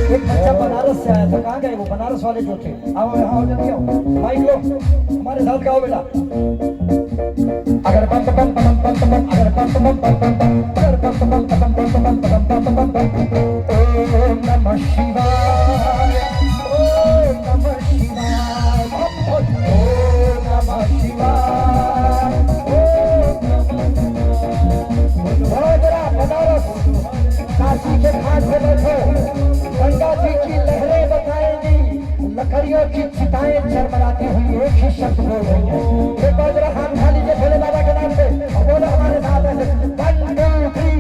एक बच्चा बनारस से आया था, कहाँ गए वो बनारस वाले जो थे? आओ यहाँ हो, जल्दी आओ, माइक लो, हमारे साथ गाओ बेटा। अगर पम पम पम पम पम, अगर पम पम पम पम पम, अगर पम पम पम पम पम पम पम पम, ओम नमः शिवाय, ओम नमः शिवाय, ओम नमः शिवाय, बनारस काशी के घाट पे बैठो, गंगा जी की लहरें बताएंगी, लकड़ियों की चिताएं चरमराती हुई एक ही शब्द बोल रही है। ये बाजरा हाथ उठा लीजिए भोले बाबा के नाम से और बोलो हमारे साथ ऐसे 1 2 3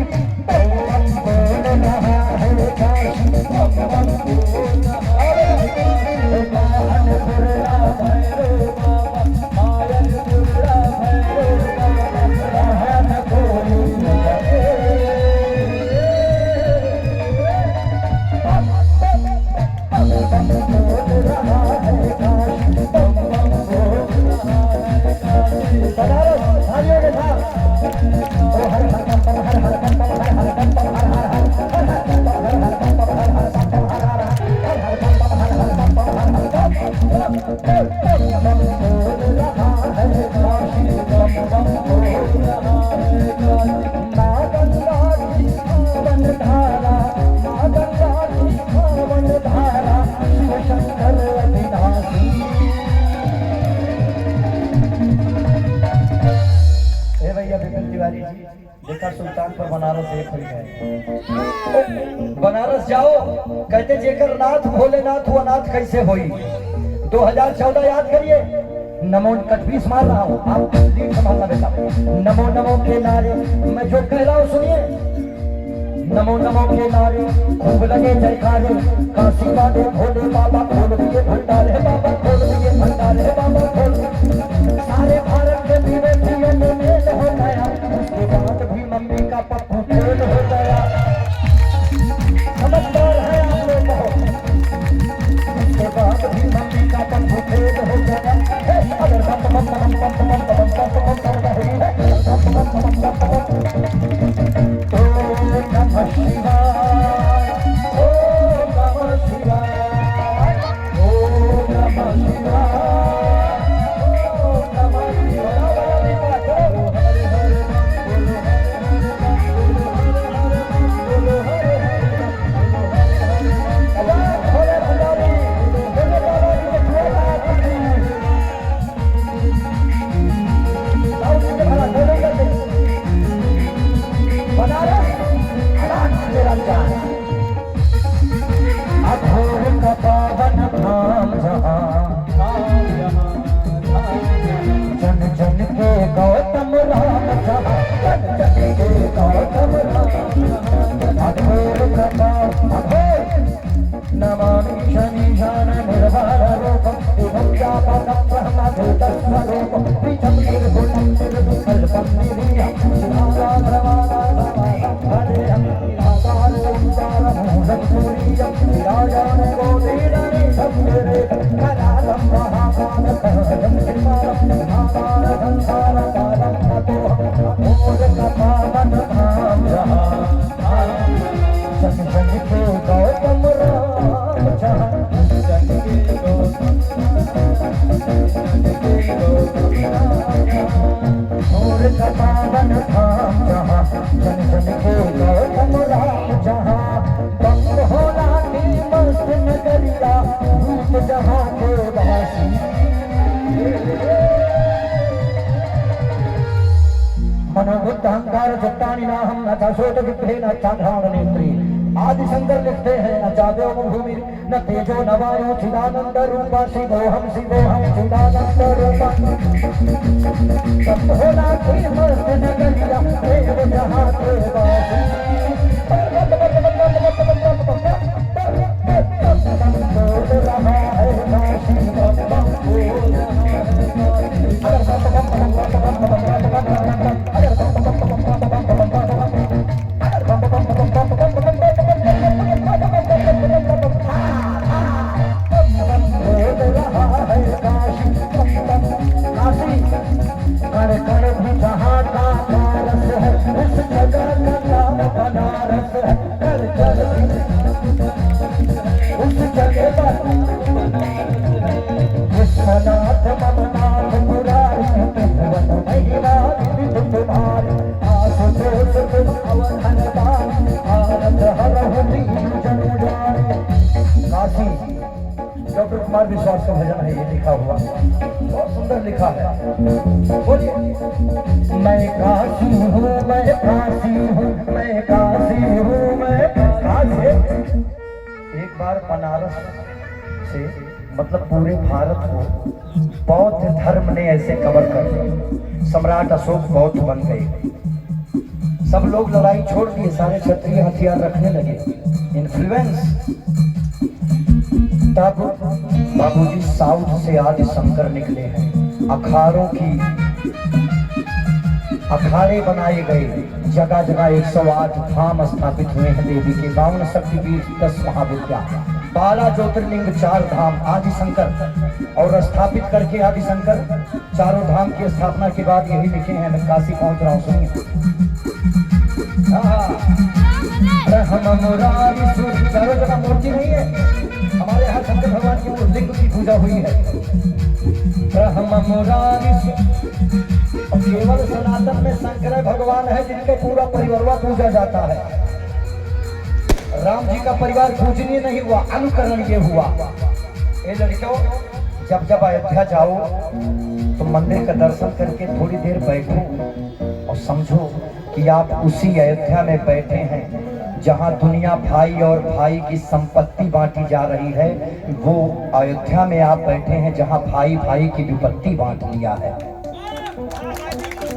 बोल रहा है काशी बम बम बोल रहा है मायन बुर्रा भैरो बाबा, मायन बुर्रा भैरो बाबा, रहन कोई देखा सुल्तानपुर बनारस एक हुई है। बनारस जाओ कहते जेकर नाथ भोलेनाथ हुआ नाथ कैसे होई। 2014 याद करिए, नमो कटपीस मार रहा हूँ, आप लीड संभालना बेटा। नमो नमो के नारे मैं जो कह रहा हूँ सुनिए, नमो नमो के नारे खूब लगे जयकारे, काशी वाले भोले बाबा खोल दिए भंडारे, बाबा खोल दिए भंडारे, बाबा खोल सारे भारत के पीने पिए में मेल हो गया, उसके बाद भी मम्मी का पप्पू फेल हो गया। समझदार है आप लोग बहुत, उसके बाद भी मम्मी का पप्पू फेल हो गया। अगर बम बम बम बम बम बम बम बम बम कर रही है, बम बम बम बम बम, ओम नमः शिवाय, ओम नमः शिवाय, ओम नमः शिवाय। नमामि शनीशान निर्वाण रूपम एवं व्यापकं ब्रह्मभूतस्वरूपं पृथं निर्गुणं निर्विकल्पं निरीयं शिवाराधनवानाधवानं भजेऽहं निराकारं सूर्यं विराजान गोपीनाथं मेरे कलालं महाकालकं श्रीमानं महाकारं सारकालं नतोऽहं मोदकपावनं धाम जन जन के गौतम राम जहाँ, जन के गौतम मोर का पावन धाम जहाँ, जन जन के गौतम राम जहाँ, बम भोला की मस्त नगरिया भूत जहाँ के वासी। मनोबुद्ध अहंकार चित्तानिनाहं न चाशोत विघ्नेन न चाघ्राण नेत्री। आदिशंकर लिखते हैं न चाव्यो भूमि न तेजो न वायो चिदानंद रूपा शिवोहम शिवोहम चिदानंद रूपा। भोला की मस्त नगरिया देव जहाँ के वासी। बोल रहा है काशी बम बम बोल कण कण भी जहाँ का पारस है, उस जगह का बनारस कर उस जगह पर विश्वनाथ ममनाथ मुरारी भुवन महिमा तुम्हारी आशुतोष तुम अवधन दान आनंद हरहु दीन जनु जाने। काशी डॉक्टर कुमार विश्वास का भजन है, ये लिखा हुआ बहुत सुंदर लिखा है। बोलिए, मैं काशी हूँ, मैं काशी हूँ, मैं काशी हूँ, मैं काशी। एक बार बनारस से मतलब पूरे भारत को बौद्ध धर्म ने ऐसे कवर कर दिया, सम्राट अशोक बौद्ध बन गए, सब लोग लड़ाई छोड़ दिए, सारे क्षत्रिय हथियार रखने लगे, इन्फ्लुएंस। तब बाबूजी साउथ से आदि शंकर निकले हैं, अखाड़े बनाए गए, जगह जगह 108 धाम स्थापित हुए हैं देवी के, 52 शक्तिपीठ, 10 महाविद्या, 12 ज्योतिर्लिंग, 4 धाम आदि शंकर। और स्थापित करके आदि शंकर चारों धाम की स्थापना के बाद यही लिखे हैं, मैं काशी पहुंच रहा हूँ, सुनिए। चारों जगह मूर्ति नहीं है, हमारे यहाँ शंकर भगवान की लिंग की पूजा हुई है। केवल सनातन में शंकर भगवान है जिनके पूरा परिवार पूजा जाता है। राम जी का परिवार पूजनीय नहीं हुआ, अनुकरण ये हुआ। ये लड़कियों, जब जब अयोध्या जाओ तो मंदिर का दर्शन करके थोड़ी देर बैठो और समझो कि आप उसी अयोध्या में बैठे हैं जहां दुनिया भाई और भाई की संपत्ति बांटी जा रही है। वो अयोध्या में आप बैठे हैं जहां भाई भाई की विपत्ति बांट लिया है।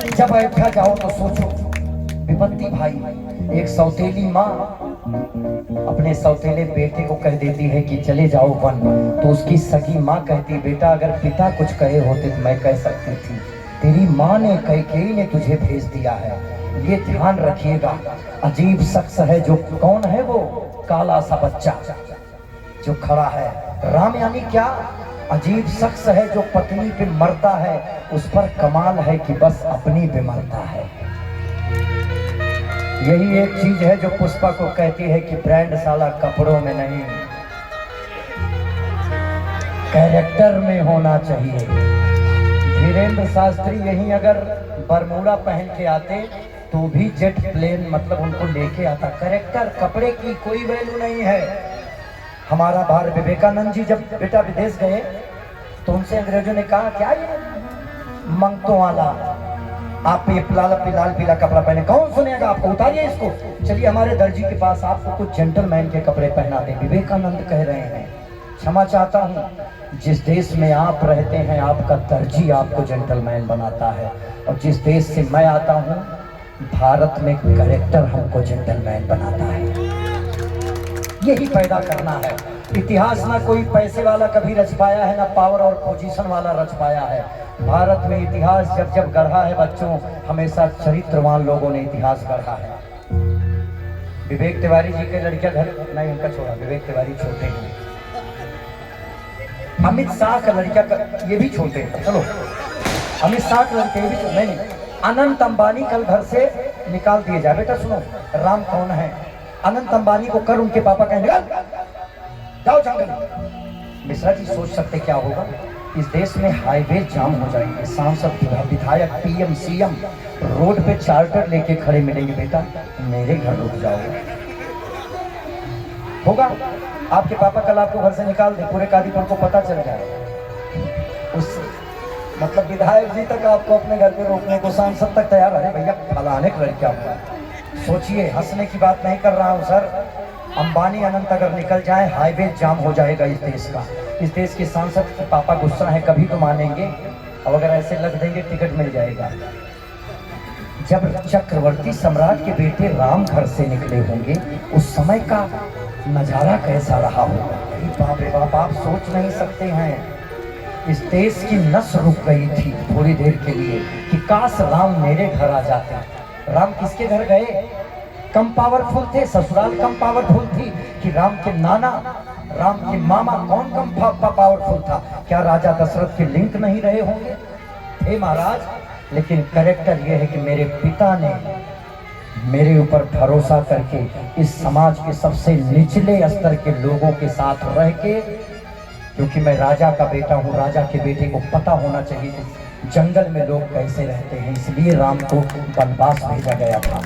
जब अयोध्या जाओ तो सोचो, विपत्ति भाई, एक सौतेली माँ अपने सौतेले बेटे को कह देती है कि चले जाओ वन, तो उसकी सगी माँ कहती, बेटा अगर पिता कुछ कहे होते तो मैं कह सकती थी, तेरी माँ ने कैकेयी ने तुझे भेज दिया है, ये ध्यान रखिएगा। अजीब शख्स है जो, कौन है वो? काला सा बच्चा जो खड़ा है, राम यानी क्या? अजीब शख्स है जो पत्नी पे मरता है, उस पर कमाल है कि बस अपनी पे मरता है। यही एक चीज है जो पुष्पा को कहती है कि ब्रांड साला कपड़ों में नहीं, कैरेक्टर में होना चाहिए। धीरेन्द्र शास्त्री यही अगर बरमूडा पहन के आते तो भी जेट प्लेन मतलब उनको लेके आता। कैरेक्टर, कपड़े की कोई वैल्यू नहीं है। हमारा भारत विवेकानंद जी जब बेटा विदेश गए तो उनसे अंग्रेजों ने कहा, क्या ये मंगतों वाला, आप ये लाल पीला कपड़ा पहने, कौन सुनेगा आपको, उतारिए इसको, चलिए हमारे दर्जी के पास, आपको कुछ जेंटलमैन के कपड़े पहना दें। विवेकानंद कह रहे हैं, क्षमा चाहता हूँ, जिस देश में आप रहते हैं आपका दर्जी आपको जेंटलमैन बनाता है, और जिस देश से मैं आता हूँ भारत में कैरेक्टर हमको जेंटलमैन बनाता है। यही पैदा करना है। इतिहास ना कोई पैसे वाला कभी रच पाया है, ना पावर और पोजीशन वाला रच पाया है। भारत में इतिहास जब जब गढ़ा है बच्चों, हमेशा चरित्रवान लोगों ने इतिहास गढ़ा है। विवेक तिवारी जी के लड़कियां घर नहीं, उनका छोड़ा, विवेक तिवारी छोटे हैं। अमित शाह का लड़किया ये भी छोटे हैं, चलो अमित शाह का लड़के भी छोटे नहीं। अनंत अंबानी कल घर से निकाल दिए जाए। बेटा सुनो, राम कौन है? अनंत अंबानी को कर उनके पापा कहने जाओ जंगल। मिश्रा जी सोच सकते क्या होगा, इस देश में हाईवे जाम हो जाएंगे, सांसद विधायक पीएम सीएम रोड पे चार्टर लेके खड़े मिलेंगे, बेटा मेरे घर रुक जाओगे। होगा आपके पापा कल आपको घर से निकाल दे, पूरे कादीपुर को पता चल जाए। उस मतलब विधायक जी तक आपको अपने घर पे रोकने को, सांसद तक तैयार है। भैया फलाने का लड़का हुआ, सोचिए, हंसने की बात नहीं कर रहा हूँ सर। अंबानी अनंत अगर निकल जाए हाईवे जाम हो जाएगा इस देश का। इस देश के सांसद के पापा गुस्सा है, कभी तो मानेंगे, और अगर ऐसे लग देंगे टिकट मिल जाएगा। जब चक्रवर्ती सम्राट के बेटे राम घर से निकले होंगे उस समय का नजारा कैसा रहा होगा। बाप रे बाप, आप सोच नहीं सकते हैं। इस देश की नस रुक गई थी थोड़ी देर के लिए कि काश राम मेरे घर आ जाते। राम किसके घर गए? कम पावरफुल थे, ससुराल कम पावरफुल थी कि राम के नाना, राम के मामा कौन कम पावरफुल था? क्या राजा दशरथ के लिंक नहीं रहे होंगे? हे महाराज, लेकिन कैरेक्टर यह है कि मेरे पिता ने मेरे ऊपर भरोसा करके इस समाज के सबसे निचले स्तर के लोगों के साथ रह के, क्योंकि मैं राजा का बेटा हूँ, राजा के बेटे को पता होना चाहिए कि जंगल में लोग कैसे रहते हैं, इसलिए राम को वनवास भेजा गया था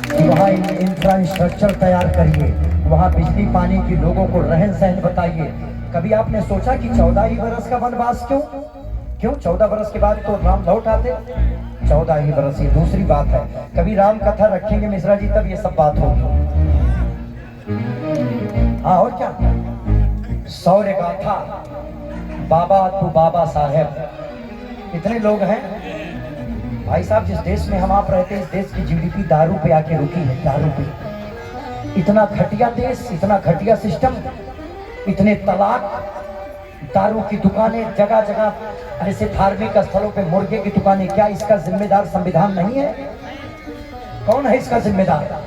कि वहाँ इंफ्रास्ट्रक्चर तैयार करिए, वहाँ बिजली पानी की लोगों को रहन सहन बताइए। कभी आपने सोचा कि 14 ही बरस का वनवास क्यों 14 बरस के बाद तो राम लौट आते? 14 ही बरस, ये दूसरी बात है। कभी राम कथा रखेंगे मिश्रा जी, तब ये सब बात होगी। हाँ, और क्या शौर्य गाथा, बाबा तू बाबा साहेब, इतने लोग हैं भाई साहब। जिस देश में हम आप रहते हैं, इस देश की जीडीपी दारू पे आके रुकी है, दारू पे। इतना घटिया देश, इतना घटिया सिस्टम, इतने तलाक, दारू की दुकानें जगह जगह, ऐसे धार्मिक स्थलों पे मुर्गे की दुकानें। क्या इसका जिम्मेदार संविधान नहीं है? कौन है इसका जिम्मेदार?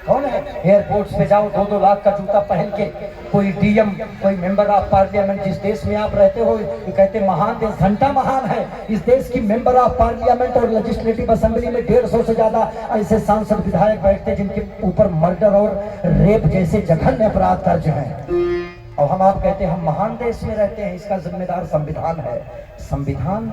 कौन है? एयरपोर्ट्स पे जाओ, 2-2 लाख का जूता पहन के कोई डीएम, कोई मेंबर ऑफ पार्लियामेंट, जिस देश में आप रहते हो, ये कहते महान देश, घंटा महान है। इस देश की मेंबर ऑफ पार्लियामेंट और लेजिस्लेटिव असेंबली में 150 से ज्यादा ऐसे सांसद विधायक बैठते जिनके ऊपर मर्डर और रेप जैसे जघन्य अपराध दर्ज हैं, और हम आप कहते हैं हम महान देश में रहते हैं। इसका जिम्मेदार संविधान है। संविधान